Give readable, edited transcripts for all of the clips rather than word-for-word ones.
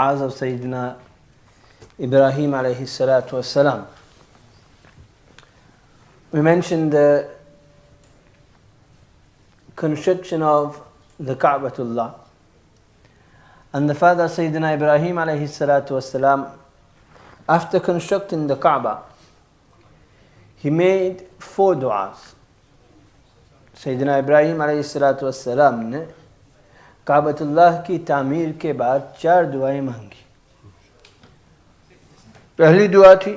du'as of Sayyidina Ibrahim alayhi salatu wassalam. We mentioned the construction of the Ka'batullah and the father Sayyidina Ibrahim alayhi salatu wassalam, after constructing the Kaaba, he made 4 du'as. Sayyidina Ibrahim alayhi salatu wassalam ने काबतुल्लाह की तामीर के बाद 4 दुआएं मांगी. पहली दुआ थी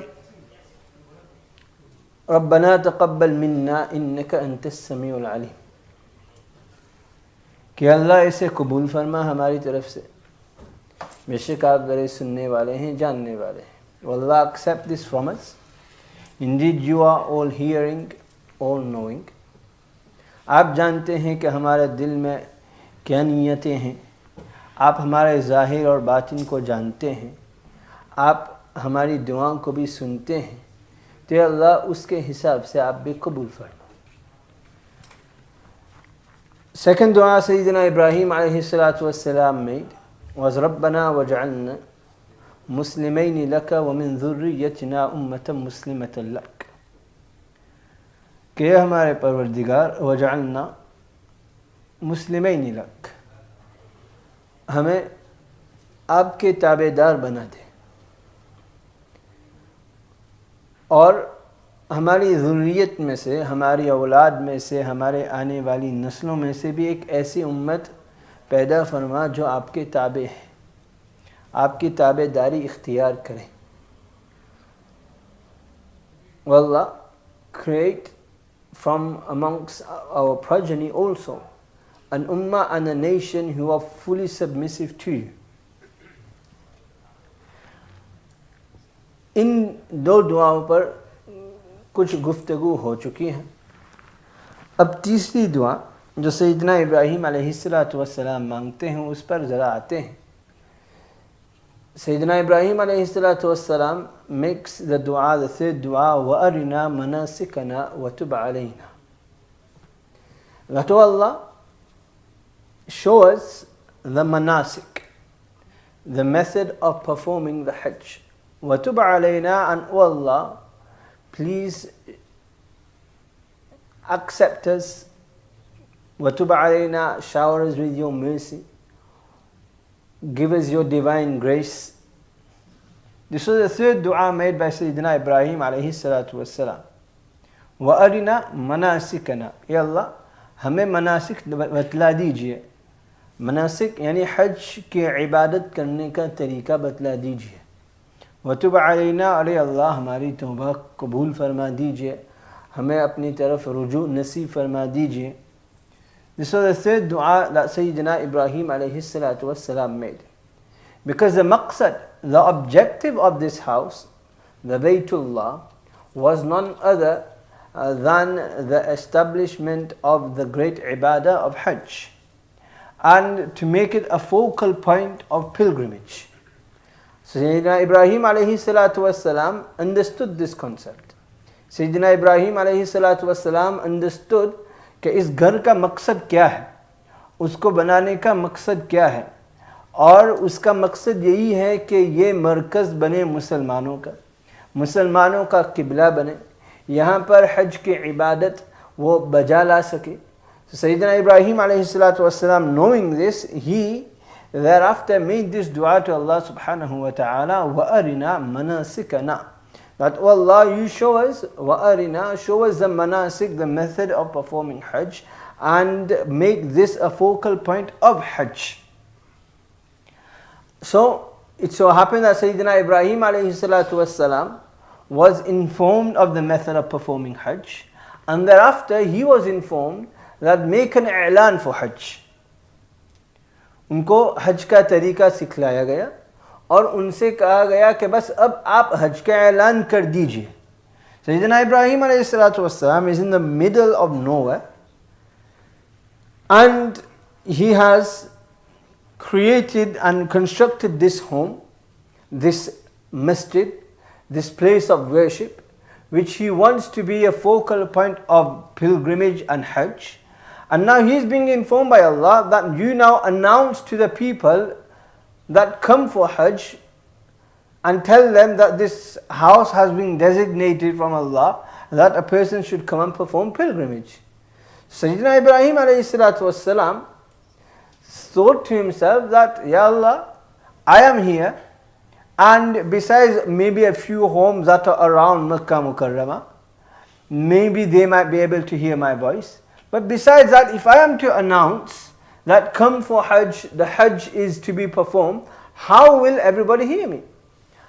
रब्बना तक़ब्बल मिन्ना इन्नका अंतस समीउल अलीम, कि अल्लाह इसे कबूल फरमा हमारी तरफ से, बेशक आप बड़े सुनने वाले हैं, जानने वाले हैं. अल्लाह accept this from us. Indeed you are all hearing, all knowing. आप जानते हैं कि हमारे दिल में क्या नीयतें हैं, आप हमारे ज़ाहिर और बातिन को जानते हैं, आप हमारी दुआओं को भी सुनते हैं, तो अल्लाह उसके हिसाब से आप भी कबूल फरमा. Second दुआ सैयदना इब्राहीम अलैहिस्सलातु वस्सलाम made was रब्बना वजअलना मुस्लिमैन लक व मिन ज़ुर्रिय्यतिना उम्मतन मुस्लिमतन लक, कि हमारे परवरदिगार वजअलना मुस्लिमैन लक, हमें आपके ताबेदार बना दे और हमारी ज़ुर्रियत में से, हमारी औलाद में से, हमारे आने वाली नस्लों में से भी एक ऐसी उम्मत पैदा फरमा जो आपके ताबे है, आपकी ताबेदारी इख्तियार करें. वल्लाह, create from amongst our progeny also an ummah and a nation who are fully submissive to you. इन 2 दुआओं पर कुछ गुफ्तगू हो चुकी हैं. अब तीसरी दुआ जो सैयदना इब्राहीम अलैहिस्सलातु वस्सलाम मांगते हैं उस पर ज़रा आते हैं. सैयदना इब्राहीम अलैहिस्सलातु वस्सलाम makes the dua, the third dua, وَأَرِنَا مَنَاسِكَنَا وَتُبْ عَلَيْنَا, that O Allah, show us the manasik, the method of performing the Hajj. وَتُبْ عَلَيْنَا, and O Allah, please accept us. وَتُبْ عَلَيْنَا, shower us with your mercy, give us your divine grace. This was the third dua made by Sayyidina Ibrahim alayhi salatu wassalam. وَأَرِنَا مَنَاسِكَنَا, Ya Allah, हमें मनासिक बतला दीजिए. मनासिक यानी हज की इबादत करने का तरीका बतला दीजिए. वतुब अलैना, अरे अल्लाह हमारी तौबा कबूल फरमा दीजिए, हमें अपनी तरफ रुजू नसीब फरमा दीजिए. This was the third dua that Sayyidina Ibrahim alayhi salatu wassalam made. Because the maqsad, the objective of this house, the Baytullah, was none other than the establishment of the great ibadah of Hajj, and to make it a focal point of pilgrimage. Sayyidina Ibrahim alayhi salatu wassalam understood this concept. Sayyidina Ibrahim alayhi salatu wassalam understood कि इस घर का मकसद क्या है, उसको बनाने का मकसद क्या है, और उसका मकसद यही है कि ये मरकज़ बने मुसलमानों का किबला बने, यहाँ पर हज की इबादत वो बजा ला सके. So Sayyidina Ibrahim alayhi salatu wassalam, knowing this, he thereafter made this dua to Allah subhanahu wa ta'ala, وَأَرِنَا مَنَاسِكَنَا, that oh Allah, you show us, وَأَرِنَا, show us the manasik, the method of performing Hajj, and make this a focal point of Hajj. So it so happened that Sayyidina Ibrahim alayhi salatu wassalam was informed of the method of performing Hajj, and thereafter he was informed that make an i'lan for Hajj. उनको हज का तरीका सिखलाया गया और उनसे कहा गया कि बस अब आप हज का ऐलान कर दीजिए. Sayyidina Ibrahim alayhi salatu wassalam is in the middle of nowhere, and he has created and constructed this home, this masjid, this place of worship, which he wants to be a focal point of pilgrimage and Hajj. And now he is being informed by Allah that you now announce to the people that come for Hajj and tell them that this house has been designated from Allah, that a person should come and perform pilgrimage. Sayyidina Ibrahim alayhi salatu wassalam thought to himself that, Ya Allah, I am here, and besides maybe a few homes that are around Makkah Mukarramah, maybe they might be able to hear my voice. But besides that, if I am to announce that come for Hajj, the Hajj is to be performed, how will everybody hear me?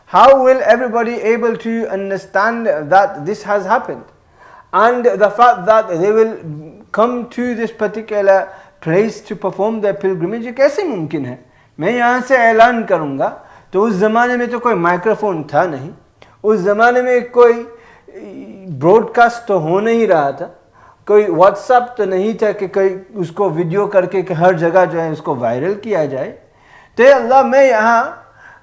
How will everybody able to understand that this has happened? And the fact that they will come to this particular place to perform their pilgrimage, कैसे मुमकिन है? मैं यहाँ से ऐलान करूँगा, तो उस ज़माने में तो कोई माइक्रोफोन था नहीं, उस ज़माने में कोई ब्रॉडकास्ट तो हो नहीं रहा था, कोई व्हाट्सएप तो नहीं था कि कोई उसको वीडियो करके कि हर जगह जो है उसको वायरल किया जाए। तो अल्लाह, मैं यहाँ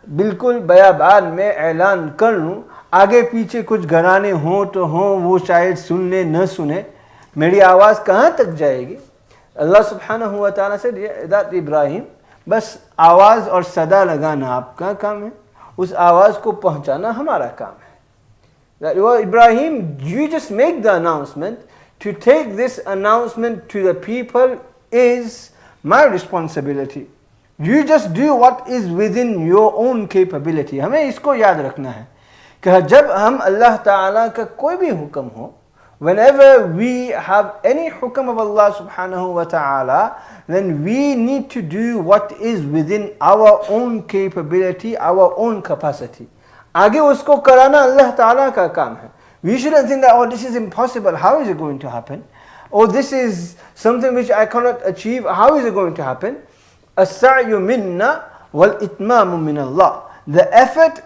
बिल्कुल बयाबान में ऐलान कर लूँ, आगे पीछे कुछ घराने हों तो हों, वो शायद सुन ले न सुने, मेरी आवाज़ कहाँ तक जाएगी? अल्लाह सुब्हानहू व तआला से दैट इब्राहिम, बस आवाज़ और सदा लगाना आपका काम है, उस आवाज़ को पहुँचाना हमारा काम है। That Ibrahim, you just make the announcement. To take this announcement to the people is my responsibility. You just do what is within your own capability. हमें इसको याद रखना है कि जब हम अल्लाह ताला का कोई भी हुक्म हो, whenever we have any hukam of Allah subhanahu wa ta'ala, then we need to do what is within our own capability, our own capacity. आगे उसको कराना अल्लाह ताला का काम है. We shouldn't think that, oh, this is impossible, how is it going to happen? Oh, this is something which I cannot achieve, how is it going to happen? As-sa'yu minna wal-itmamu min Allah. The effort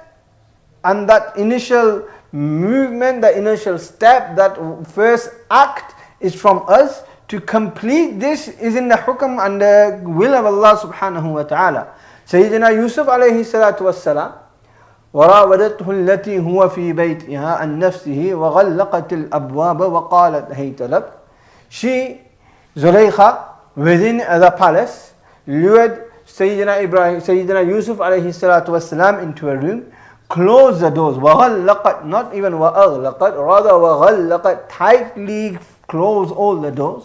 and that initial movement, the initial step, that first act is from us. To complete this is in the hukam and the will of Allah subhanahu wa ta'ala. Sayyidina Yusuf alayhi salatu wassalam, وراودته التي هو في بيتها عن نفسه وغلقت الأبواب وقالت هيت لك. She, Zulaykha, within the palace, lured Sayyidina Yusuf alayhi salatu wassalam into a room, closed the doors, وغلقت, not even وأغلقت, rather وغلقت, tightly closed all the doors.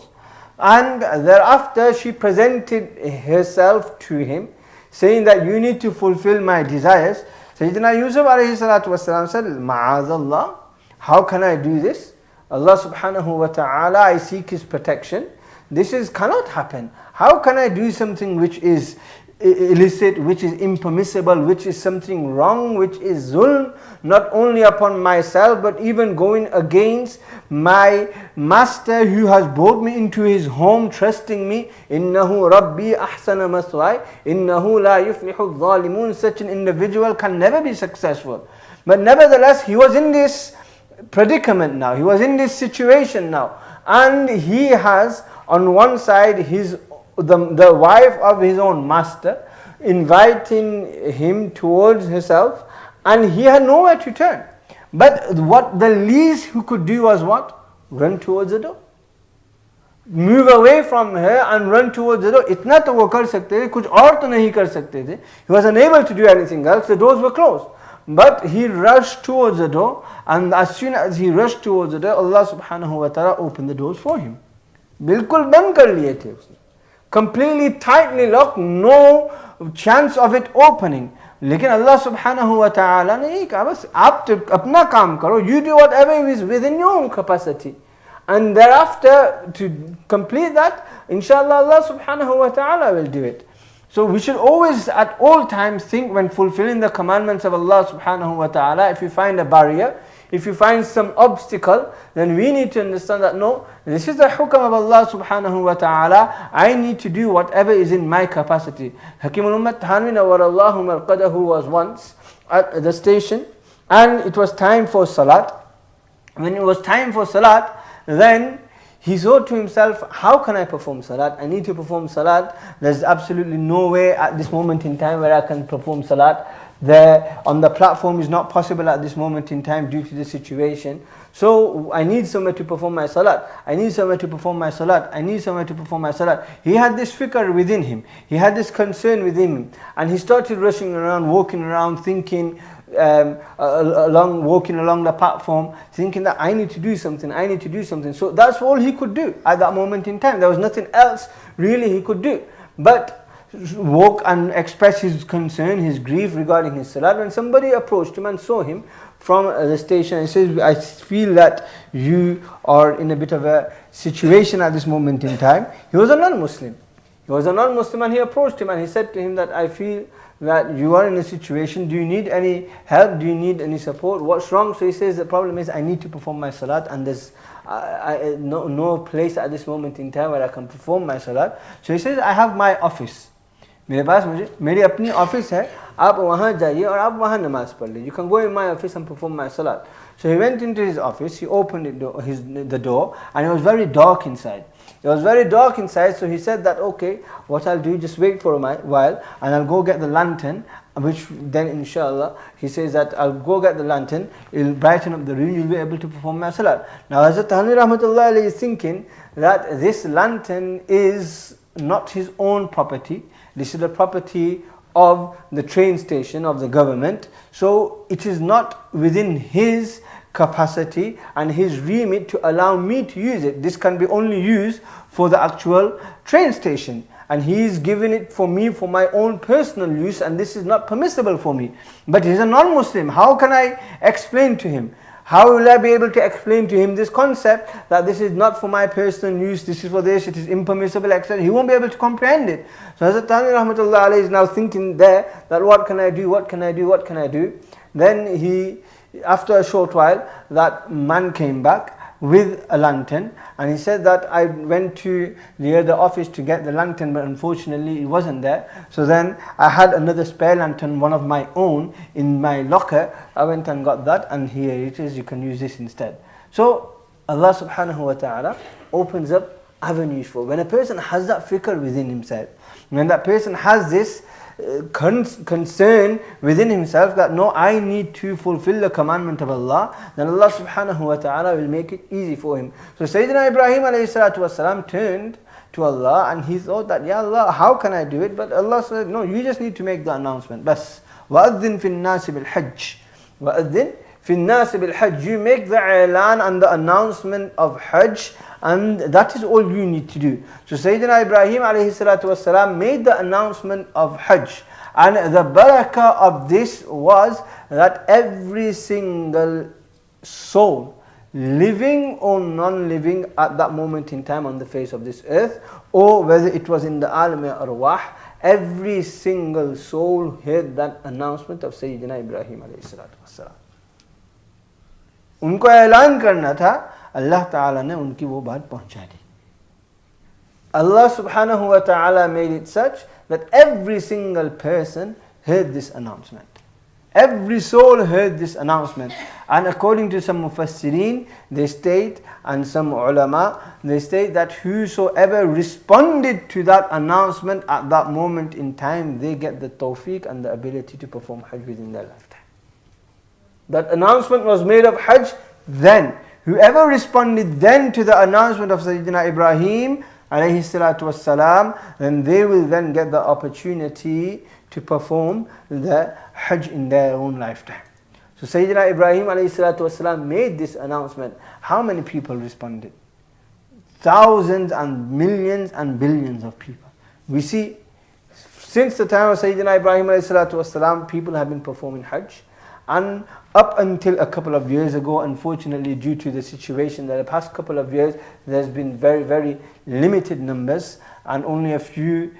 And thereafter she presented herself to him, saying that you need to fulfill my desires. Sayyidina Yusuf alayhi salatu wasalam said, Ma'azallah, how can I do this? Allah subhanahu wa ta'ala, I seek His protection. This cannot happen. How can I do something which is illicit, which is impermissible, which is something wrong, which is zulm, not only upon myself, but even going against my master who has brought me into his home, trusting me. Innahu Rabbi ahsana maswai, innahu la yuflihu dhalimun. Such an individual can never be successful. But nevertheless, he was in this predicament now, he was in this situation now, and he has on one side the wife of his own master inviting him towards herself, and he had nowhere to turn. But what the least he could do was what? Run towards the door. Move away from her and run towards the door. इतना तो वो कर सकते थे, कुछ और तो नहीं कर सकते थे. He was unable to do anything else. The doors were closed. But he rushed towards the door, and as soon as he rushed towards the door, Allah subhanahu wa ta'ala opened the doors for him. बिल्कुल बंद कर लिए थे उसने. Completely tightly locked, no chance of it opening. लेकिन अल्लाह सुब्हानहू व तआला ने यही कहा, बस आप तो अपना काम करो, you do whatever is within your own capacity, and thereafter to complete that, inshallah Allah subhanahu wa ta'ala will do it. So we should always at all times think when fulfilling the commandments of Allah subhanahu wa ta'ala, if you find a barrier, if you find some obstacle, then we need to understand that no, this is the hukam of Allah subhanahu wa ta'ala, I need to do whatever is in my capacity. Hakim al-Ummat Thanwi Nawwarallahu Marqadahu was once at the station, and it was time for salat. When it was time for salat, then he thought to himself, how can I perform salat? I need to perform salat. There's absolutely no way at this moment in time where I can perform salat. there on the platform is not possible at this moment in time due to the situation. So I need somewhere to perform my salat. I need somewhere to perform my salat. I need somewhere to perform my salat. He had this fikr within him. He had this concern within him. And he started rushing around, walking around, thinking, walking along the platform, thinking that I need to do something, I need to do something. So that's all he could do at that moment in time. There was nothing else really he could do but walk and express his concern, his grief regarding his salat. When somebody approached him and saw him from the station and says, I feel that you are in a bit of a situation at this moment in time. He was a non-Muslim. He was a non-Muslim, and he approached him and he said to him that I feel that you are in a situation, do you need any help, do you need any support, what's wrong? So he says the problem is I need to perform my salat, and there's no place at this moment in time where I can perform my salat. So he says I have my office. मेरे पास मेरी अपनी ऑफिस है, आप वहाँ जाइए और आप वहाँ नमाज पढ़ लीजिए. You can go in my office and perform my salat. So he went into his office, he opened the door, and it was very dark inside. It was very dark inside, so he said that, okay, what I'll do, just wait for a while, and I'll go get the lantern, which then inshallah, he says that I'll go get the lantern, it'll brighten up the room, you'll be able to perform my salat. Now Hazrat Talha rahmatullah alayhi is thinking that this lantern is not his own property. This is the property of the train station of the government. So it is not within his capacity and his remit to allow me to use it. This can be only used for the actual train station. And he is giving it for me for my own personal use, and this is not permissible for me. But he is a non-Muslim. How can I explain to him? How will I be able to explain to him this concept that this is not for my personal use, this is for this, it is impermissible, etc. He won't be able to comprehend it. So Hazrat Talha rahmatullah alayhi is now thinking there that what can I do, what can I do, what can I do? Then he, after a short while, that man came back with a lantern, and he said that I went to the other office to get the lantern, but unfortunately it wasn't there. So then I had another spare lantern, one of my own, in my locker. I went and got that, and here it is, you can use this instead. So Allah subhanahu wa ta'ala opens up avenues for when a person has that fikr within himself, when that person has this concern within himself that no, I need to fulfill the commandment of Allah, then Allah subhanahu wa ta'ala will make it easy for him. So Sayyidina Ibrahim alayhi salatu wasalam turned to Allah and he thought that, Ya Allah, how can I do it? But Allah said, no, you just need to make the announcement. Bas. وَأَذِّن فِي النَّاسِ بِالْحَجِّ وَأَذِّن فِي النَّاسِ بِالْحَجِّ. You make the i'lan and the announcement of Hajj, and that is all you need to do. So Sayyidina Ibrahim alayhi salatu wasalam made the announcement of Hajj, and the barakah of this was that every single soul, living or non-living at that moment in time on the face of this earth, or whether it was in the alam arwah, every single soul heard that announcement of Sayyidina Ibrahim alayhi salatu wasalam. उनको ऐलान करना था, अल्लाह ताला ने उनकी वो बात पहुंचा दी. Allah subhanahu wa ta'ala made it such that every single person heard this announcement. Every soul heard this announcement. And according to some mufassirin, they state, and some ulama, they state that whosoever responded to that announcement at that moment in time, they get the tawfiq and the ability to perform Hajj within their lifetime. That announcement was made of Hajj then. Whoever responded then to the announcement of Sayyidina Ibrahim alayhi salatu wassalam, then they will then get the opportunity to perform the Hajj in their own lifetime. So Sayyidina Ibrahim alayhi salatu wassalam made this announcement. How many people responded? Thousands and millions and billions of people. We see, since the time of Sayyidina Ibrahim alayhi salatu wassalam, people have been performing Hajj. And up until a couple of years ago, unfortunately due to the situation that the past couple of years, there's been very, very limited numbers, and only a few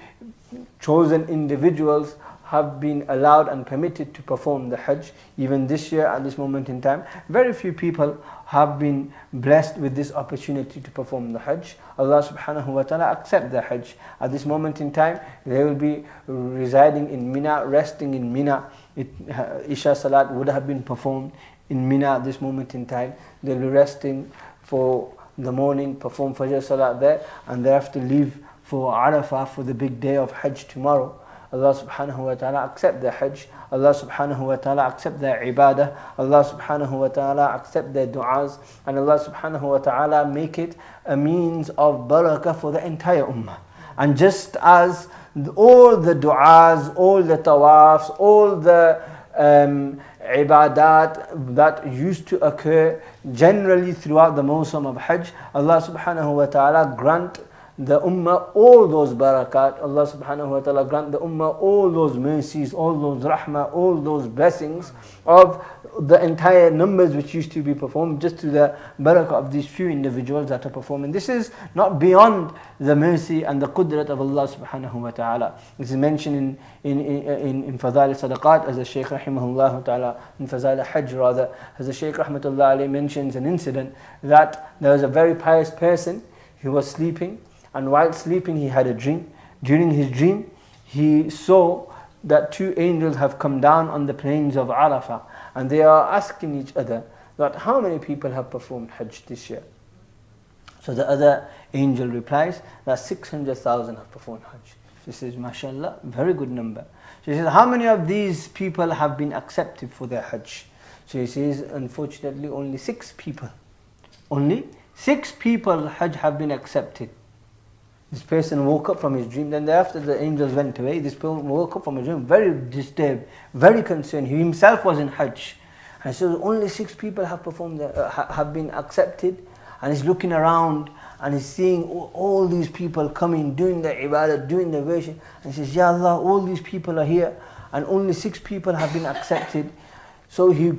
chosen individuals have been allowed and permitted to perform the Hajj. Even this year at this moment in time, very few people have been blessed with this opportunity to perform the Hajj. Allah subhanahu wa ta'ala accept the Hajj. At this moment in time, they will be residing in Mina, resting in Mina. Isha Salat would have been performed in Mina at this moment in time. They'll be resting for the morning, perform Fajr Salat there, and thereafter leave for Arafah for the big day of Hajj tomorrow. Allah subhanahu wa ta'ala accept their Hajj, Allah subhanahu wa ta'ala accept their ibadah, Allah subhanahu wa ta'ala accept their du'as, and Allah subhanahu wa ta'ala make it a means of barakah for the entire ummah. And just as all the du'as, all the tawafs, all the ibadat that used to occur generally throughout the Mawsam of Hajj, Allah subhanahu wa ta'ala grant the ummah all those barakat, Allah subhanahu wa ta'ala grant the ummah all those mercies, all those rahmah, all those blessings of the entire numbers which used to be performed just to the barakah of these few individuals that are performing. This is not beyond the mercy and the qudrat of Allah subhanahu wa ta'ala. This is mentioned in Fadail Sadaqat, as the Shaykh rahimahullah ta'ala, in Fadail Hajj rather, as the Shaykh rahmatullah alayhi mentions an incident that there was a very pious person who was sleeping, and while sleeping he had a dream. During his dream he saw that two angels have come down on the plains of Arafah, and they are asking each other that how many people have performed Hajj this year. So the other angel replies that 600,000 have performed Hajj. She says, mashallah, very good number. She says, how many of these people have been accepted for their Hajj? She says, unfortunately only 6 people. Only 6 people Hajj have been accepted. This person woke up from his dream. Then thereafter the angels went away. This person woke up from his dream very disturbed, very concerned. He himself was in Hajj. And so only 6 people have performed, have been accepted. And he's looking around and he's seeing all these people coming, doing the ibadah, doing the worship. And he says, Ya Allah, all these people are here and only 6 people have been accepted. So he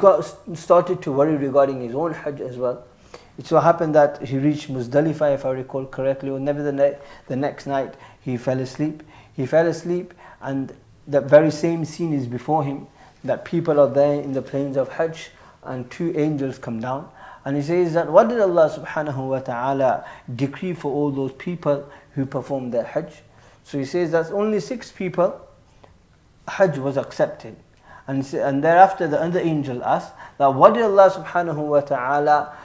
started to worry regarding his own Hajj as well. It so happened that he reached Muzdalifah, if I recall correctly, or never the next night he fell asleep. He fell asleep and that very same scene is before him, that people are there in the plains of Hajj and 2 angels come down. And he says that what did Allah subhanahu wa ta'ala decree for all those people who performed their Hajj? So he says that only 6 people Hajj was accepted. And thereafter the other angel asked that what did Allah subhanahu wa ta'ala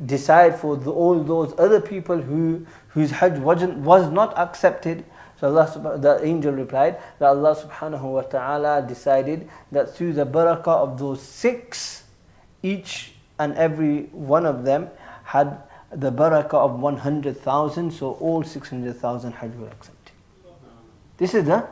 decide for all those other people whose Hajj was not accepted? So the angel replied that Allah subhanahu wa ta'ala decided that through the barakah of those 6, each and every one of them had the barakah of 100,000, so all 600,000 Hajj were accepted. This is the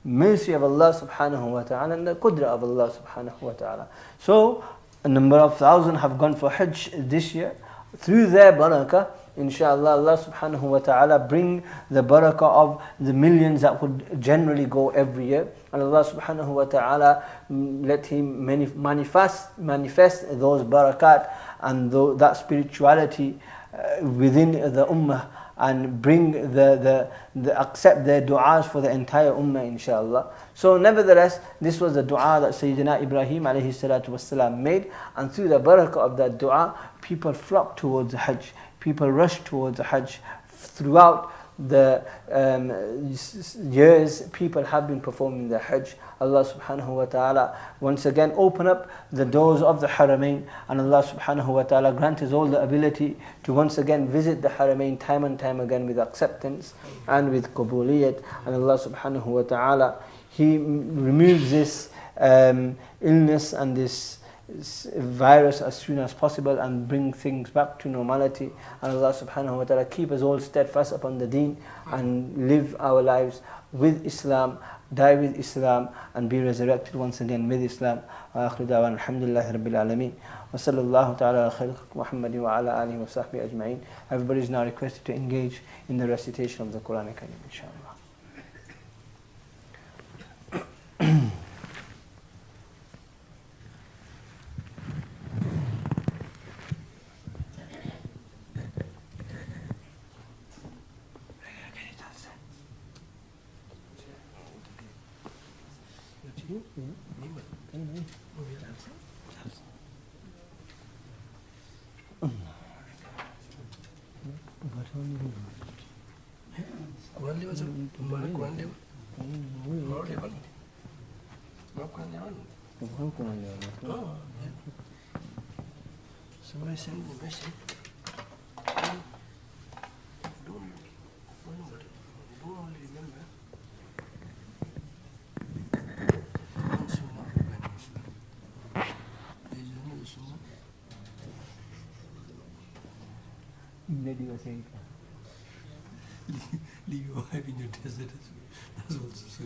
mercy of Allah subhanahu wa ta'ala and the qudra of Allah subhanahu wa ta'ala. So a number of thousand have gone for Hajj this year. Through their barakah, inshallah, Allah subhanahu wa ta'ala bring the barakah of the millions that would generally go every year. And Allah subhanahu wa ta'ala let Him manifest those barakat and that spirituality within the ummah, and bring accept their du'as for the entire ummah, inshallah. So nevertheless, this was the du'a that Sayyidina Ibrahim alayhi salatu wasalam made, and through the barakah of that du'a, people flocked towards the Hajj. People rushed towards the Hajj. Throughout the years, people have been performing the Hajj. Allah subhanahu wa ta'ala once again open up the doors of the Haramain, and Allah subhanahu wa ta'ala grant us all the ability to once again visit the Haramain time and time again with acceptance and with qabuliyat. And Allah subhanahu wa ta'ala, He removes this illness and this virus as soon as possible and bring things back to normality. And Allah subhanahu wa ta'ala keep us all steadfast upon the deen and live our lives with Islam, die with Islam, and be resurrected once again with Islam. Wa akhiru da'wan alhamdulillahi rabbil alameen. Wa sallallahu ta'ala ala khair Muhammadin wa ala alihi wa sahbihi ajma'in. Everybody is now requested to engage in the recitation of the Quran Kareem, inshallah. Somebody send me a message. Don't only remember. Maybe you say Leave your wife in your desert. That's also so.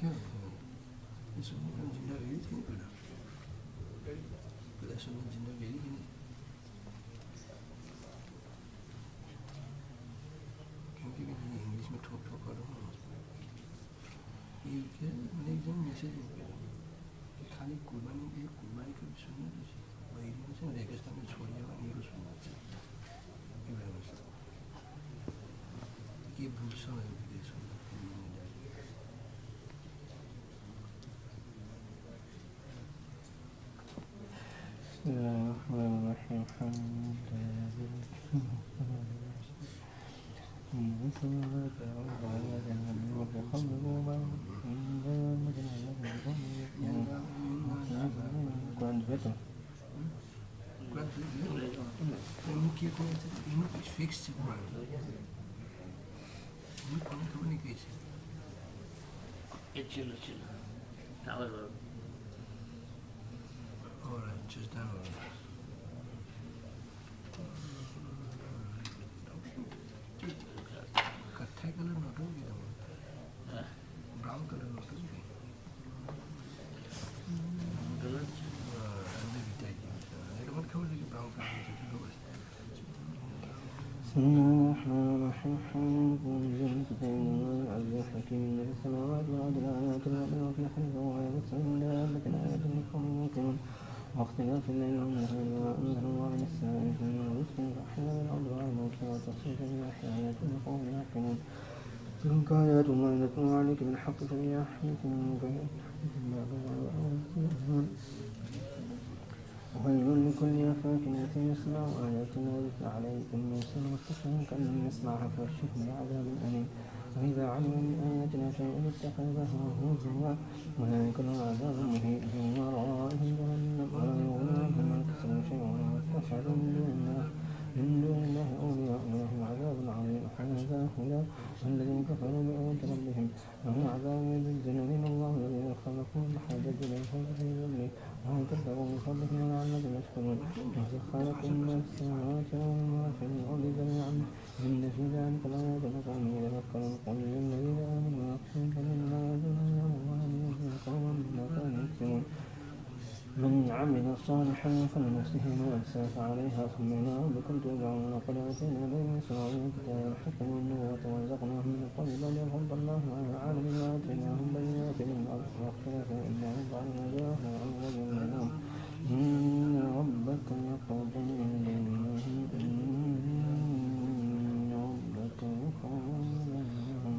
क्या ये सुनने जिंदा वेरी थी पहले सुनने जिंदा वेरी ही नहीं क्योंकि मैं इंग्लिश में ठोक ठोक कर रहा हूँ ये क्या मैंने एकदम मैसेज खाली कुर्बानी का भी सुनना चाहिए वही मुझे रेगिस्तान में छोड़ दिया ये को सुनना चाहिए ये भूल समझ भी सुनना Alright, just download it. कत्थई कलर नोट होगी तो ब्राउन कलर नोट होगी कलर अंदर भी चाहिए लेकिन मत खोल लेकिन ब्राउन कलर से तो बस بسم الله الرحمن الرحيم وانزل كتاب الله العزيز الحكيم الذي السماوات والارض لآيات لكم وفي خلقه ويبث من دابة آيات لقوم يوقنون واختلاف الليل والنهار وما أنزل الله من السماء من رزق فأحيا الأرض بعد موتها وتصريف الرياح آيات لقوم يعقلون تلك آيات الله نتلوها عليك بالحق فبأي حديث ويل لكل أفاك أثيم يسمع آياتنا ويتلى عليه ثم يصير مستسلما كأن لم يسمعها فبشره بعذاب أليم وإذا علم من آياتنا شيئا اتخذها هزوا أولئك لهم عذاب مهين من ورائهم جهنم ولا يغني عنهم ما كسبوا شيئا ولا يستشعرون من دون الله أولياء ولهم عذاب عظيم هذا هدى والذين كفروا بآيات ربهم لهم عذاب يذل من الله الذين خلقوا بحاجة إليه فيه ذله وهم كذبوا من قبلهم ولعلهم يشكرون وسخر لكم ما في السماوات وما في الأرض جميعا إن في ذلك لآيات لقوم يتفكرون قل للذين آمنوا يغفرون فلما يزولون الله قوما بما كانوا يكسبون من عمل صالحا فلنفسه ما أساف عليها ثم إلى ربكم ترجعون وقد آتينا بني إسرائيل الكتاب والحكم والنبوة ورزقناهم من الطيبات وفضلناهم الله على العالمين وآتيناهم بينات من الأرض واختلفوا إلا من بعد ما جاءهم العلم بينهم إن ربك يقضي بينهم إن ربك يقضي بينهم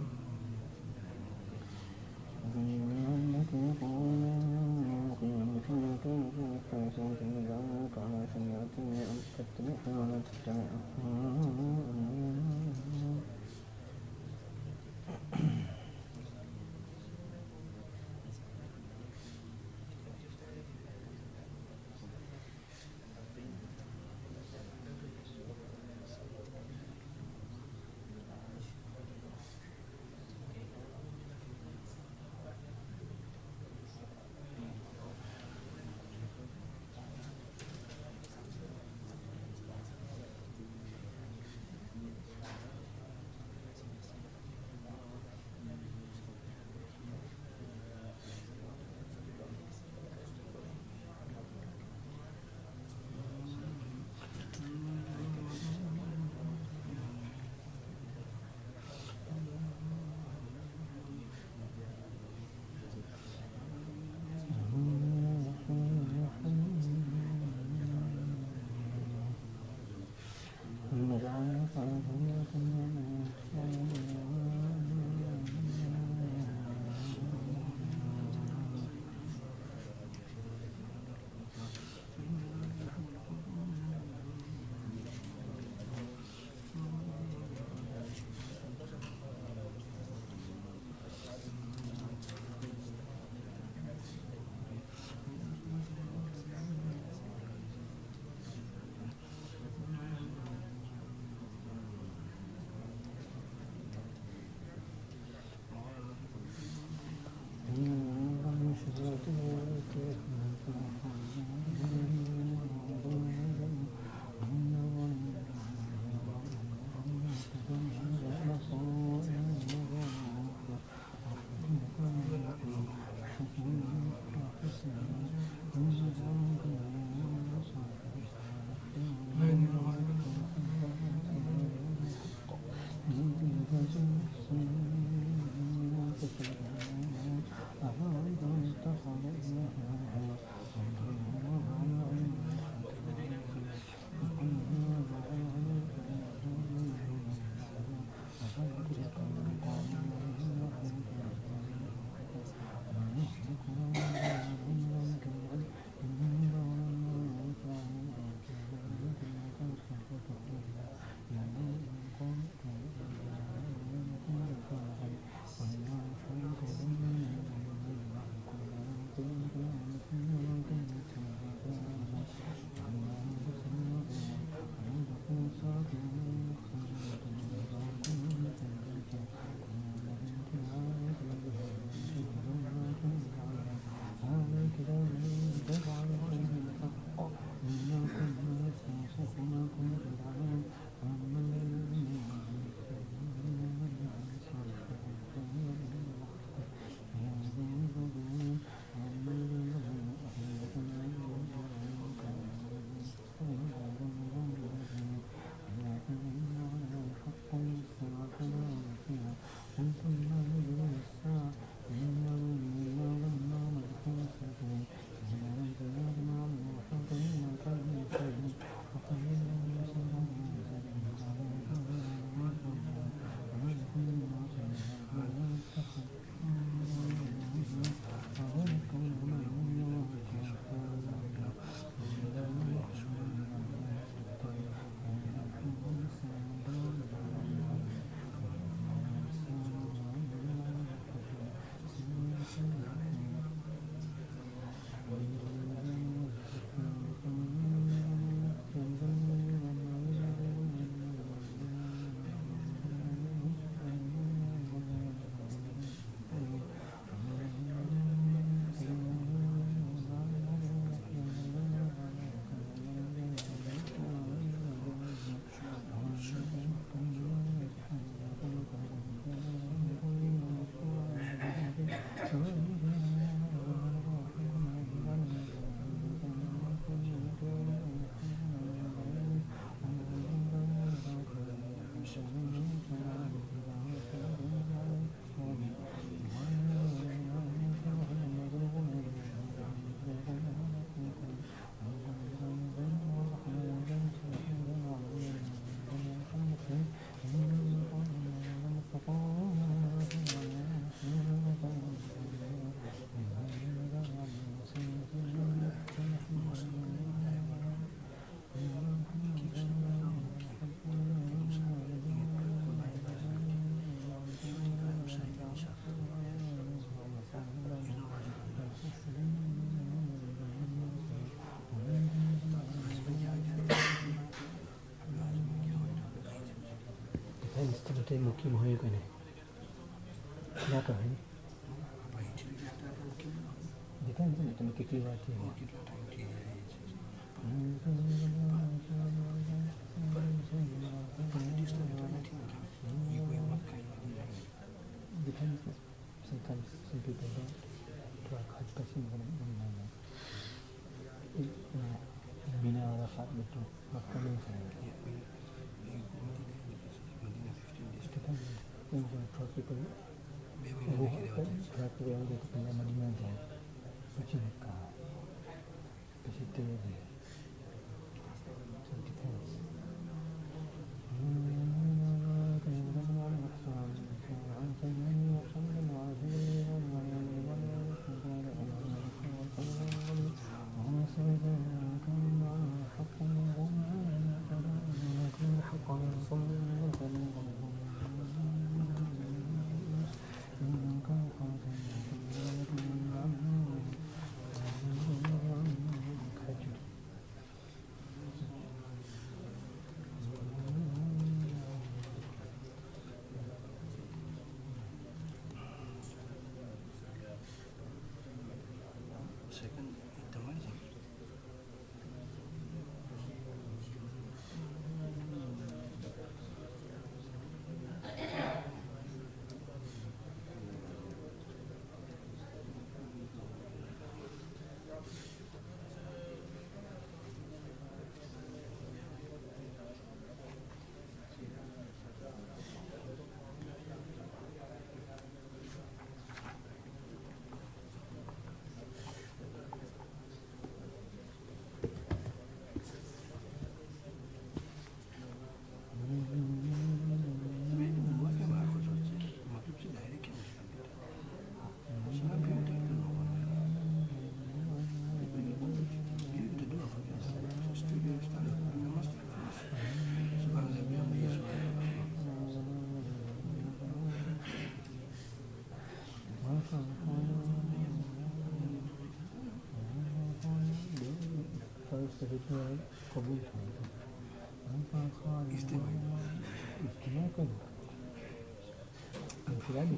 فيما كانوا فيه يختلفون ثم جعلناك على شريعة تتبعها ولا تتبع ते मुकीम होए कि नहीं क्या कहें डिपेंड है तुम कितनी बात है depends. Sometimes some people don't try hard passing on Mina Arafat betul makan saya. Depends. When you try people who try to go to the Madinah jalan, macam apa? Begitu je. So depends. قبول اجتماع كله انفراد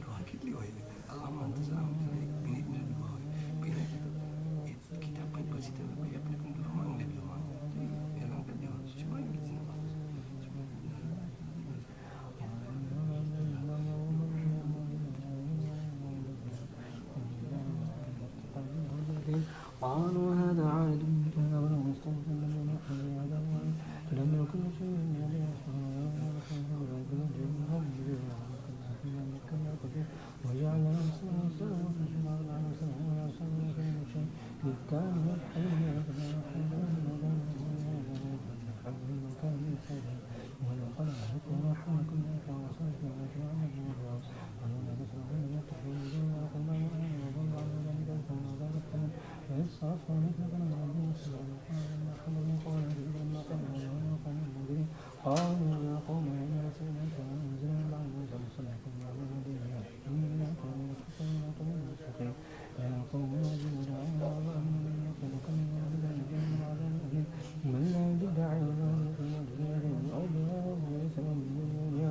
قالوا هذا عارض ممطرنا ونستغفر لم يكن شيء وجعلنا قالوا يا قوم إنا سمعنا أنزلنا بعد موسى صلىكم يا قوم أجيبوا داعي الله من يقلكم من لا يجب داعي الله من أولياء وليس من الدنيا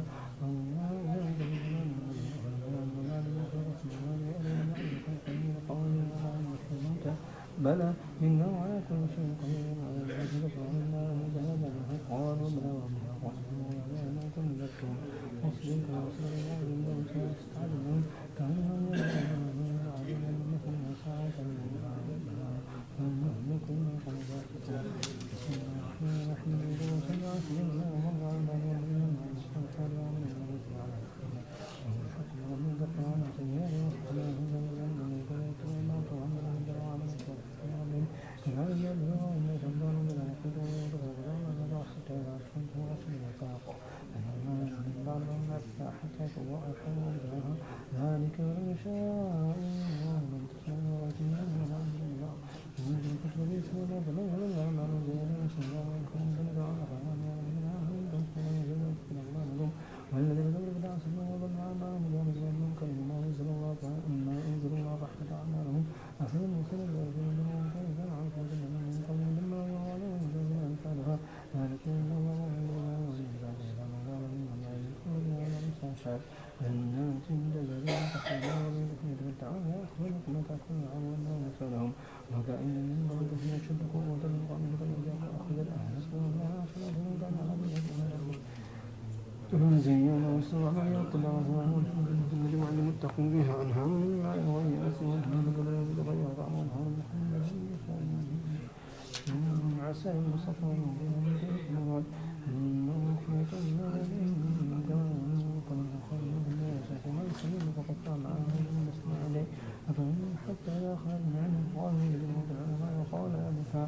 بلى إنه على كل شيء قدير على ذلك فإنا نزل قالوا بلى وما كنتم واصبر واصبر وعلم موسى يستعجلون كأنهم يعلمون عجبا مثل ما ساعة فنهلكم خلقات بسم الله الرحمن الرحيم وسبع سنين ومر على يوم ما نستغفر ومن الموت على الحكم ومن ذكر على سيئة وصحبه من الملك والموت ومن الهدى وعمل الصالحين كما يبلغ أن يتبعون من الحكم ويتبعون من الرحمة والرحمة ورسول وفاق أنما من بعض الناس حتى تضاعف وجهها ذلك ولو شاء أخرجكم وتأكلون أموالهم ورسولهم وكأن من قبلكم أشد قوة من قبلكم إذا أخذ الأهل الله عشان من كان على زين وسوى من يتبع هواه الجمع المتقين بها عنها من الماء واليأس والهم قبل أن يتغير طعمها محمد عسى المصطفى من المراد إنه خيط من كما قال خير الناس فمن سلم فقد طعم عنه المسمى عليه أفمن حتى إذا خرجنا عنه قال يجب ما يقال ألفا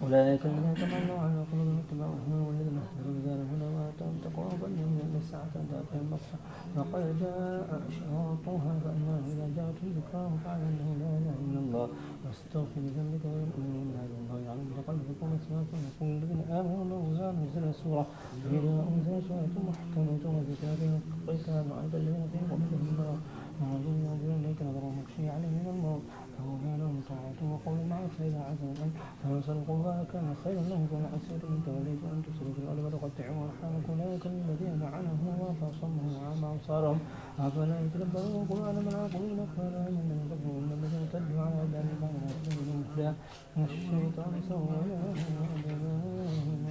أولئك الذين طبع الله على قلوبهم اتبعوهم والذين اهتدوا بذلك الهدى وآتاهم التقوى وظنوا أن الساعة تأتيهم بغتة فقد جاء أشراطها فأما إذا جاءتهم ذكراهم فاعلم أنه لا إله إلا الله واستغفر لذنبك ويؤمن بالله والله يعلم بقلبكم وأسماءكم يقول الذين آمنوا الله إذا نزل سورة فإذا أنزل سورة محكمة وكتابها قتال وعد الذين في قبلهم النار وعظم ينظر إليك نظر مخشي عليه من الموت فهو لهم طاعة وقول معروف فإذا عزم الأمر فانصرفوا كان خيرا لهم فما أسئلة من توليت أن تسروا في الأرض وتقطعوا أرحامكم أولئك الذين لعنهم الله فأصمهم وعمى أبصارهم أفلا يتدبرون القرآن من على قلوب أقفالها من لم يكفروا إن الذين ارتدوا على أدبارهم بعد ما كانوا منهم هدى والشيطان سوى لهم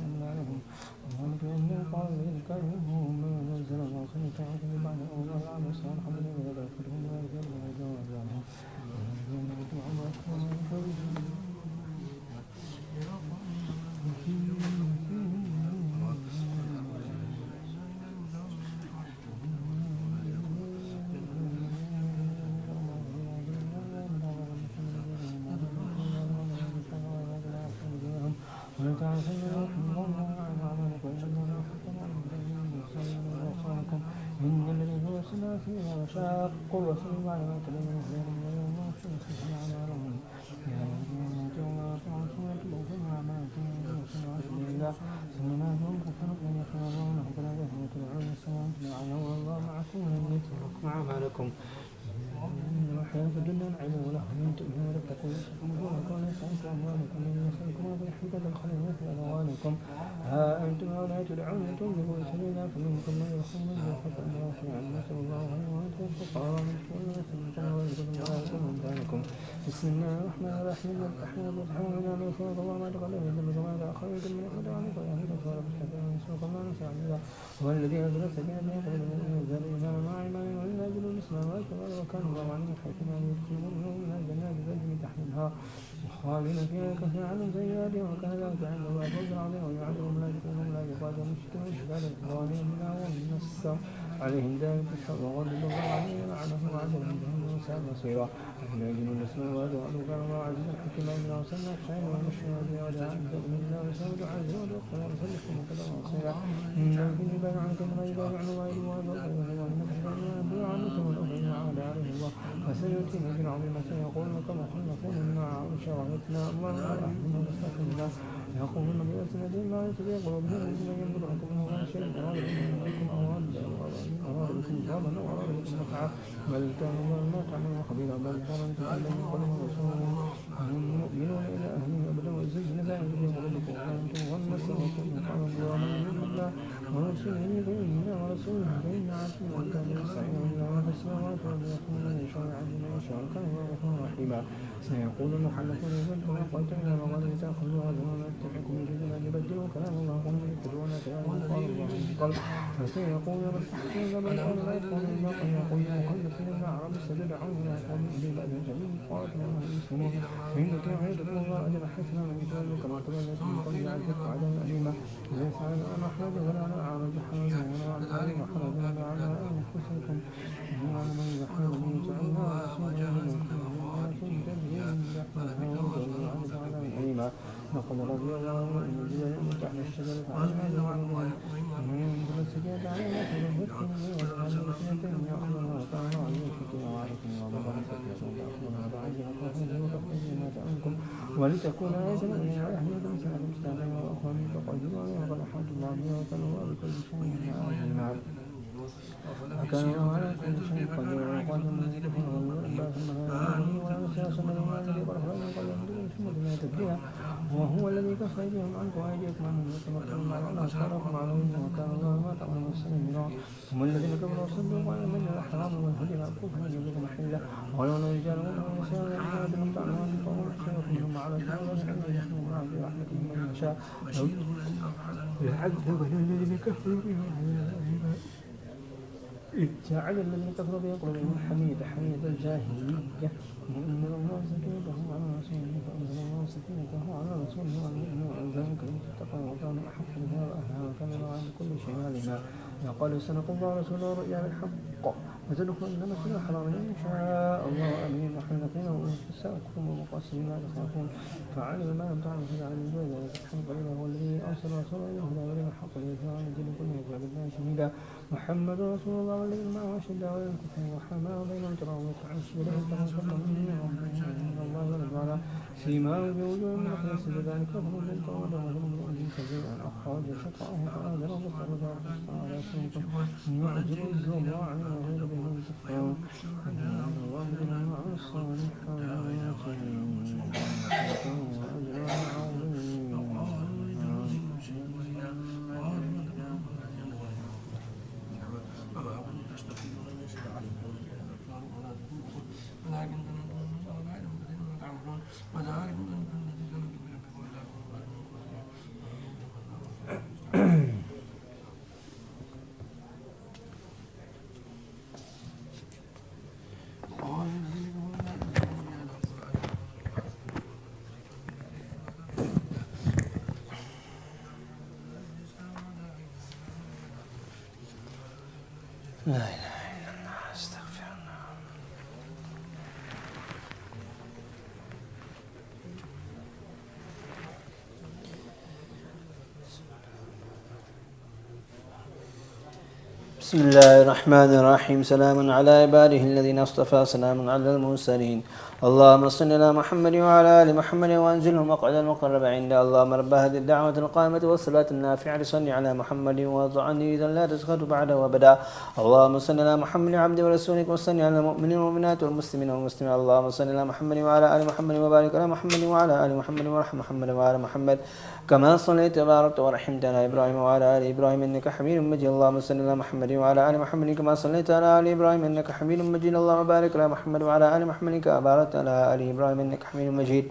أموالهم وذلك أنه قال الذين كانوا ما نزل الله سنتعرف بمعنى أولى العام صالحا من الذين يدخلهم ذلك ويجوزهم إن الذين هو سنة فيها وشاقوا وسلم على ما تبين خير من يوم وشمسه أعمالهم يا الذين آتوا الله ورسوله تبوكم أعمالكم وسنة الله ثم ما هم كفروا من يخافونه فلا يهوى تدعون السماء لعله الله معكم ولم يتركم أعمالكم إنما الحياة الدنيا العلم وله من تؤمنون وتتقون وقال يسألكم أموالكم من يسألكم وبالحكمة الخير في أموالكم ها أنتم هؤلاء تدعون تنفقوا سبيلا فمنكم من يخرج من الفقر ويعفو نسأل الله أن يؤتي الفقراء من كل ويسلمكم ويرزقكم ويرزقكم من ذلكم بسم الله الرحمن الرحيم الرحمن الرحيم لا نفرق الله ما تقدم من ذنبكم وما تأخرتم من أحد عنكم ويهديكم سورة الحكمة ونسألكم ما نسأل الله هو الذي أنزل السكينة في قلوب المؤمنين وزاد الإيمان مع إيمانهم وإلا يجدون السماوات والأرض وكان الله عليم حكيما يدخلون من الجنات تجري من تحت الأنهار خالدين فيها كفر عنهم سيئاتهم وكان ذلك عند الله فوزا عظيما ويعذبهم لا يكونهم لا يقاتلون مشركين وشهادة الظالمين منها ومن السر عليهم ذلك الشر وغضب الله عليهم ولعنهم وعد لهم جهنم وساءت مصيرا أفلا يجدون السماوات والأرض وكان الله عزيزا حكيما إنا أرسلنا الشهيد ومبشرا وداعيا بإذن الله وسائر عزيزا ودخلا وسلكم وكذا وصيرا إن الذين يبان عنكم لا يبان عن الله ويبان عنكم والأخرين وعاد عليه الله فسيؤتيهم أجر عظيما سيقولون كما خلقون منا عائشة وعيتنا الله على أحدنا واستغفرنا يقولون بألسنتهم ما ليس في قلوبهم ومن ينظر لكم ولا شيء أراد بكم أراد بكم ضربا أو أراد بكم نفعا بل كان الله ما تعملون خبيرا بل ظلمتم أن يقولوا رسولهم يؤمنون إلى أهلهم أبدا وزين ذلك في قلوبكم وأنتم ظننتم قال الله من الله ورسوله فإنا ورسوله فإنا عاتم وكان يستعين بالله في السماوات والأرض يقول من يشاء عز من يشاء كان الله غفورا رحيما سيقول المحلفون يزلكم وقلتنا وغدا تأخذوا هذا وما يتبعكم يريدون أن يبدلوا كلام الله قل يتبعون كلام قال الله من قبل فسيقول رسولكم لما قال لا يدخلون إلا قل يقول المخلفين من الأعراب استدعون إلى قوم إلي بعد جميل قالت لهم المسلمون فإنك وعيدكم الله أجر حسنا من يتولوا كما توليتم من قبل عزتكم عدم أليما ليس على أحمد ولا على أعرج حرج ولا على أهل وحرج ولا على أنفسكم ولا على من يحرج من جعلنا رسولا منكم ولكن تبين رحمه وجعلنا عذابا أليما لقد رضي الله عن الذين من تحت الشجرة فعلنا بهم ومن ينزل السكينة علينا فلنهدكم وجعلنا بسنتين يأخذ الله تعالى عليه الحكمة وعليكم الله وبركاته وصلى الله عليه وسلم وتقبل ما تأمكم ولتكون آية من أهلكم سنة مستقيمة وأخرى من تقدموا عليها وقد أحاط الله بها وكان الله بكل شيء عليما وكان الله على كل شيء قدير وقال من يدخل والله ثم هذه ولا سيصل وسلم الذي قال فإن قال ثم لا تبديلا وهو الذي كف أيديهم عنكم وأيديكم عنهم وتمكنوا على أنه صاركم عليهم وكان الله ما تعملون سميعا هم الذين كفروا وصدوا عن المسجد الحرام والهدي معكوفا يجوزكم حلا ولو أن رجالا ونساء وأولاد لم تعلموا أن تقوموا بحسنكم ثم على شهادة أن يحكموا معه برحمته من يشاء العبد والذين كفروا بهم إذ جعل الذين كفروا بقلوبهم حميد الجاهلية إن الله سكينته على رسوله فأنزل الله سكينته على رسوله والمؤمنين وأنزل كلمة التقوى وكان أحق بها وأهلها وكان الله عند كل شيء عليما قال صدق الله رسوله رؤيا بالحق وتدخلن المسجد الحرام إن شاء الله آمنين محلقين ومستساءكم ومقصرين لا تخافون فعلم ما لم تعلموا فجعل من دون ذلك فتحا قريبا هو الذي أرسل رسوله إلى الهدى ودين الحق ليظهره على الدين كله وكفى بالله شهيدا محمد رسول الله والذين معه أشداء على الكفار رحماء بينهم تراهم ركعا سجدا يبتغون من الله ورضوانا سيماهم في وجوههم من أثر السجود ذلك فضل من تولى وهم من أجل كبير أن أخرج شقاءه فآذنه فاستعرض فاستعى على سنكم يعجب الزرع عن غير بهم كفار الله بهم عن الصالحات وأجر عظيم لا إله إلا الله استغفر الله. بسم الله الرحمن الرحيم سلام على عباده الذين اصطفى سلام على المرسلين اللهم صل على محمد وعلى آل محمد وأنزلهم مقعدا مقربا عند اللهم رب هذه الدعوة القائمة والصلاة النافعة صل على محمد وارض إذا لا تسخط بعده أبدا اللهم صل على محمد عبد ورسولك وصل على المؤمنين والمؤمنات والمسلمين والمسلمات اللهم صل على محمد وعلى آل محمد وبارك على محمد وعلى آل محمد وارحم محمد وعلى محمد كما صليت وباركت ورحمت على إبراهيم وعلى آل إبراهيم إنك حميد مجيد اللهم صل على محمد وعلى آل محمد كما صليت على آل إبراهيم إنك حميد مجيد اللهم بارك على محمد وعلى آل محمد كما باركت على آل إبراهيم إنك حميد مجيد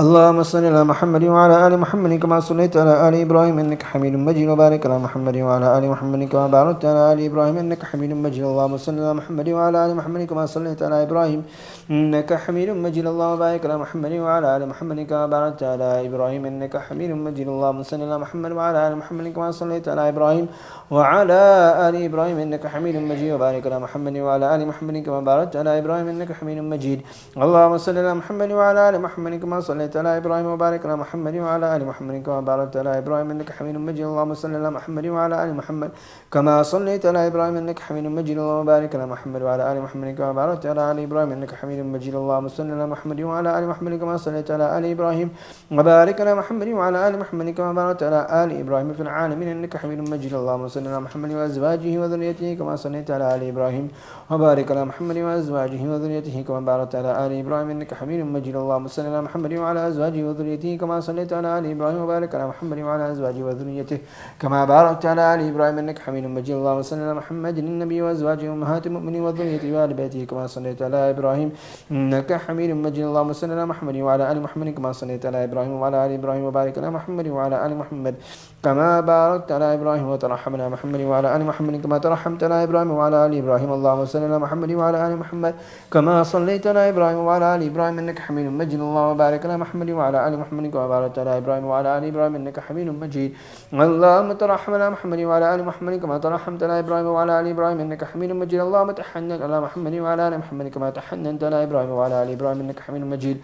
اللهم صل على محمد وعلى آل محمد كما صليت على آل إبراهيم إنك حميد مجيد وبارك على محمد وعلى آل محمد كما باركت على آل إبراهيم إنك حميد مجيد اللهم صل على محمد وعلى آل محمد كما صليت على إبراهيم إنك حميد مجيد اللهم بارك على محمد وعلى آل محمد كما باركت على إبراهيم إنك حميد مجيد اللهم صل على محمد وعلى آل محمد كما صليت على إبراهيم وعلى آل إبراهيم إنك حميد مجيد وبارك على محمد وعلى آل محمد كما باركت على إبراهيم إنك حميد مجيد اللهم صل على محمد وعلى آل محمد كما صليت على إبراهيم وبارك على محمد وعلى آل محمد كما باركت على إبراهيم إنك حميد مجيد اللهم صل على محمد وعلى آل محمد كما صليت على إبراهيم إنك حميد مجيد اللهم بارك على محمد وعلى آل محمد كما باركت على آل إبراهيم إنك حميد مجيد اللهم صل على محمد وعلى آل محمد كما صليت على آل إبراهيم وبارك على محمد وعلى آل محمد كما باركت على آل إبراهيم في العالمين إنك حميد مجيد اللهم صل على محمد وأزواجه وذريته كما صليت على آل إبراهيم وبارك على محمد وأزواجه وذريته كما باركت على آل إبراهيم إنك حميد مجيد اللهم صل على محمد وعلى أزواجه وذريته كما صليت على آل إبراهيم وبارك على محمد وعلى أزواجه وذريته كما باركت على آل إبراهيم إنك حميد مجيد اللهم صل على محمد النبي وأزواجه أمهات المؤمنين وذريته وآل بيته كما صليت على إبراهيم إنك حميد مجيد اللهم صل على محمد وعلى آل محمد كما صليت على إبراهيم وعلى آل إبراهيم وبارك على محمد وعلى آل محمد كما باركت على إبراهيم وترحم على محمد وعلى آل محمد كما ترحمت على إبراهيم وعلى آل إبراهيم اللهم صل على محمد وعلى آل محمد كما صليت على إبراهيم وعلى آل إبراهيم إنك حميد مجيد اللهم بارك على محمد وعلى آل محمد كما باركت على إبراهيم وعلى آل إبراهيم إنك حميد مجيد اللهم ترحم على محمد وعلى آل محمد كما ترحمت على إبراهيم وعلى آل إبراهيم إنك حميد مجيد اللهم تحنن على محمد وعلى آل محمد كما تحننت على إبراهيم وعلى آل إبراهيم إنك حميد مجيد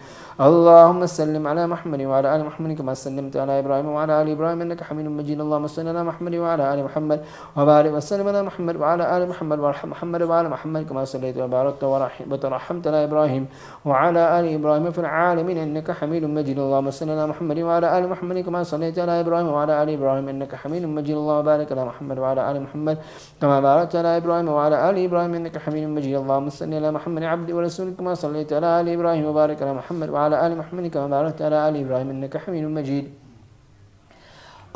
اللهم سلم على محمد وعلى آل محمد كما سلمت على إبراهيم وعلى آل إبراهيم إنك حميد مجيد اللهم صل على محمد وعلى آل محمد وبارك وسلم على محمد وعلى آل محمد وارحم محمد وعلى محمد كما صليت وباركت وترحمت على إبراهيم وعلى آل إبراهيم في العالمين إنك حميد حميد مجيد اللهم صل على محمد وعلى آل محمد كما صليت على إبراهيم وعلى آل إبراهيم إنك حميد مجيد اللهم بارك على محمد وعلى آل محمد كما باركت على إبراهيم وعلى آل إبراهيم إنك حميد مجيد اللهم صل على محمد عبدك ورسولك كما صليت على آل إبراهيم وبارك على محمد وعلى آل محمد كما باركت على آل إبراهيم إنك حميد مجيد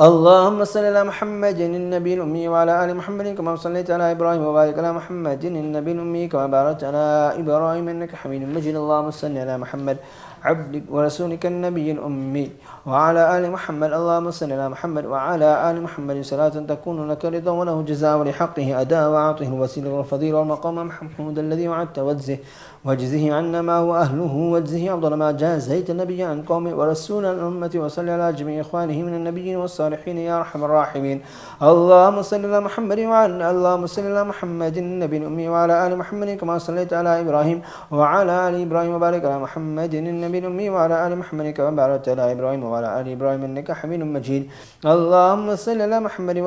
اللهم صل على محمد النبي الأمي وعلى آل محمد كما صليت على إبراهيم وبارك على محمد النبي الأمي كما باركت على إبراهيم إنك حميد مجيد اللهم صل على محمد عبدك ورسولك النبي الأمي وعلى آل محمد اللهم صل على محمد وعلى آل محمد صلاة تكون لك رضا وله جزاء ولحقه أداء وأعطه الوسيلة والفضيلة والمقام محمود الذي وعدت واجزه عنا ما هو أهله واجزه أفضل ما جازيت النبي عن قومه ورسول الأمة وصل على جميع إخوانه من النبيين والصالحين يا أرحم الراحمين اللهم صل على محمد النبي الأمي وعلى آل محمد كما صليت على إبراهيم وعلى آل إبراهيم وبارك على محمد النبي الأمي وعلى آل محمد كما باركت على إبراهيم وعلى آل إبراهيم إنك حميد مجيد اللهم صل على محمد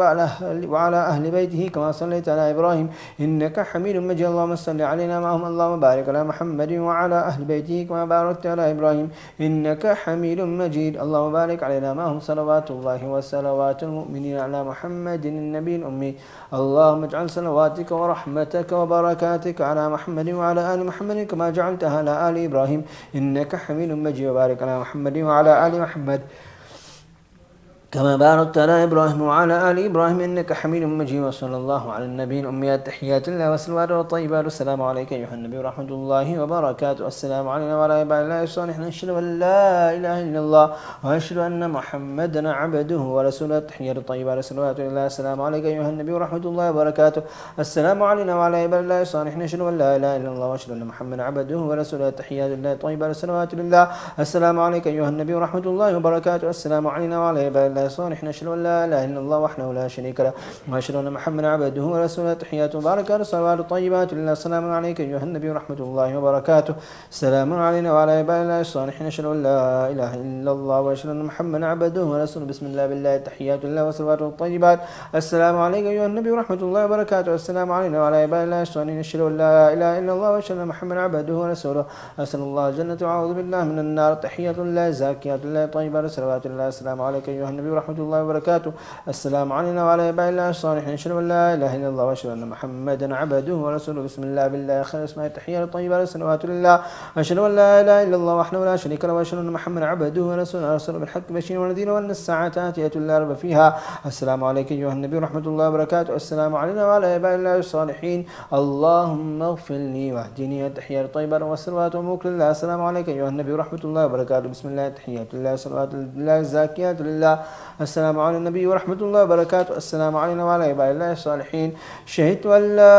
وعلى أهل بيته كما صليت على إبراهيم إنك حميد مجيد اللهم صل علينا معهم اللهم بارك على محمد وعلى أهل بيته كما باركت على إبراهيم إنك حميد مجيد اللهم بارك علينا معهم صلوات الله وصلوات المؤمنين على محمد النبي الأمي اللهم اجعل صلواتك ورحمتك وبركاتك على محمد وعلى آل محمد كما جعلتها على آل إبراهيم إنك حميد مجيد وبارك على محمد وعلى آل محمد كما باركت على إبراهيم وعلى آل إبراهيم إنك حميد مجيد وصلى الله على النبي الأمي تحيات الله والصلوات والطيبات السلام عليك أيها النبي ورحمة الله وبركاته السلام علينا وعلى عباد الله الصالحين أشهد أن لا إله إلا الله وأشهد أن محمدا عبده ورسوله التحيات الطيبات الصلوات لله السلام عليك أيها النبي ورحمة الله وبركاته السلام علينا وعلى عباد الله الصالحين أشهد أن لا إله إلا الله وأشهد أن محمدا عبده ورسوله التحيات لله الطيبات الصلوات لله السلام عليك أيها النبي ورحمة الله وبركاته السلام علينا وعلى عباد الله صالح نشهد أن لا إله إلا الله وحده لا شريك له وأشهد أن محمدا عبده ورسوله تحيات وبركاته الصلوات الطيبات لله السلام عليك أيها النبي ورحمة الله وبركاته السلام علينا وعلى عباد الله الصالحين نشهد أن لا إله إلا الله وأشهد أن محمدا عبده ورسوله بسم الله بالله تحيات الله والصلوات الطيبات السلام عليك أيها النبي ورحمة الله وبركاته السلام علينا وعلى عباد الله الصالحين نشهد أن لا إله إلا الله وأشهد أن محمدا عبده ورسوله أسأل الله الجنة وأعوذ بالله من النار تحيات الله زاكيات الله طيبات الصلوات الله السلام عليك أيها النبي ورحمة الله وبركاته السلام علينا وعلى عباد الله الصالحين نشهد أن لا إله إلا الله وأشهد أن محمدا عبده ورسوله بسم الله بالله خير اسماء التحيات الطيبات الصلوات لله أشهد أن لا إله إلا الله وحده لا شريك له وأشهد أن محمدا عبده ورسوله أرسله بالحق بشيرا ونذيرا وأن الساعة آتية لا ريب فيها السلام عليك أيها النبي ورحمة الله وبركاته السلام علينا وعلى عباد الله الصالحين اللهم اغفر لي واهدني التحيات الطيبات والصلوات وملك لله السلام عليك أيها النبي ورحمة الله وبركاته بسم الله التحيات لله الصلوات لله الزاكيات لله السلام على النبي ورحمة الله وبركاته السلام علينا وعلى عباد الله الصالحين شهدت أن لا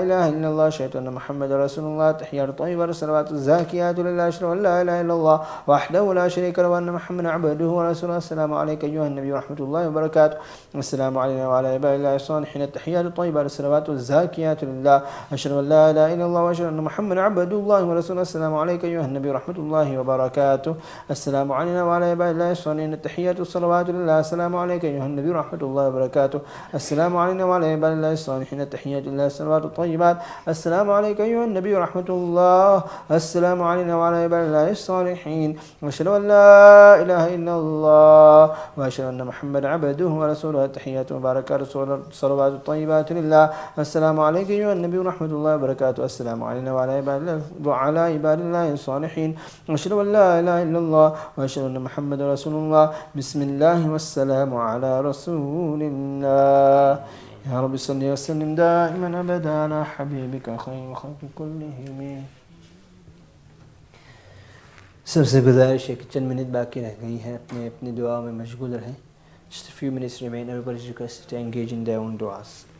إله إلا الله شهدت أن محمد رسول الله تحيات الطيبات الصلوات الزاكيات لله أشهد أن لا إله إلا الله وحده لا شريك له وأن محمدا عبده ورسوله السلام عليك أيها النبي ورحمة الله وبركاته السلام علينا وعلى عباد الله الصالحين التحيات الطيبات الصلوات الزاكيات لله أشهد أن لا إله إلا الله وأشهد أن محمدا عبده الله ورسوله السلام عليك أيها النبي ورحمة الله وبركاته السلام علينا وعلى عباد الله الصالحين التحيات الصلوات لله السلام عليك أيها النبي ورحمة الله وبركاته السلام علينا وعلى عباد الله الصالحين التحيات لله الصلوات الطيبات السلام عليك أيها النبي ورحمة الله السلام علينا وعلى عباد الله الصالحين وأشهد أن لا إله إلا الله وأشهد أن محمدا عبده ورسوله التحيات وبركاته الصلوات الطيبات لله السلام عليك أيها النبي ورحمة الله وبركاته السلام علينا وعلى عباد الله الصالحين وأشهد أن لا إله إلا الله وأشهد أن محمدا رسول الله بسم الله والسلام على رسول الله يا رب صل وسلم دائما أبدا على حبيبك خير الخلق كلهم सबसे गुजारिश है कि चंद मिनट बाकी रह गई है अपने दुआ में मशगूल रहें. Just a few minutes remain. Everybody's requested to engage in their own du'as.